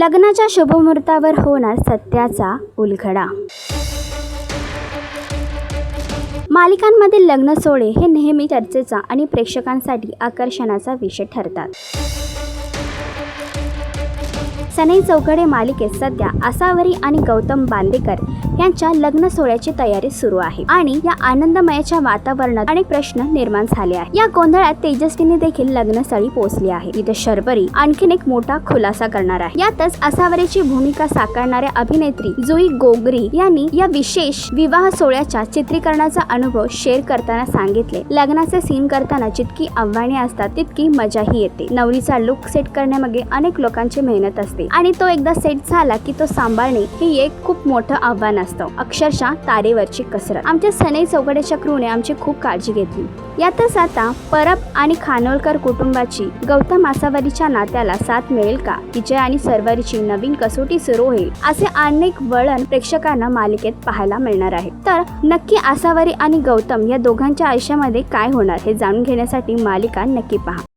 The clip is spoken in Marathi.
लग्नाच्या शुभमुहूर्तावर होणार सत्याचा उलगडा। मालिकांमधील लग्न सोहळे हे नेहमी चर्चेचा आणि प्रेक्षकांसाठी आकर्षणाचा विषय ठरतात। सनई चौघडे मालिकेत सध्या आसावरी आणि गौतम बांदेकर यांच्या लग्न सोहळ्याची तयारी सुरू आहे आणि या आनंदमयाच्या वातावरणात अनेक प्रश्न निर्माण झाले आहेत। या गोंधळात तेजस्विनी देखील लग्नस्थळी पोहोचली आहे। इथे शर्वरी आणखीन एक मोठा खुलासा करणार आहे। यातच आसावरीची भूमिका साकारणाऱ्या अभिनेत्री जुई गोगरी यांनी या विशेष विवाह सोहळ्याच्या चित्रीकरणाचा अनुभव शेअर करताना सांगितले, लग्नाचे सीन करताना जितकी आव्हाने असतात तितकी मजाही येते। नवरीचा लुक सेट करण्यामागे अनेक लोकांची मेहनत असते आणि तो एकदा सेट झाला की तो सांभाळणे हे एक खूप मोठं आव्हान असतं, अक्षरशः तारेवरची कसरत। आमच्या सनई चौघडेच्या क्रूने आमची खूप काळजी घेतली। यातच आता परब आणि खानोलकर कुटुंबाची गौतम आसावरीच्या नात्याला साथ मिळेल का? विजय आणि सर्वरीची नवीन कसोटी सुरू होईल असे अनेक वळण प्रेक्षकांना मालिकेत पाहायला मिळणार आहे। तर नक्की आसावरी आणि गौतम या दोघांच्या आयुष्यामध्ये काय होणार हे जाणून घेण्यासाठी मालिका नक्की पहा।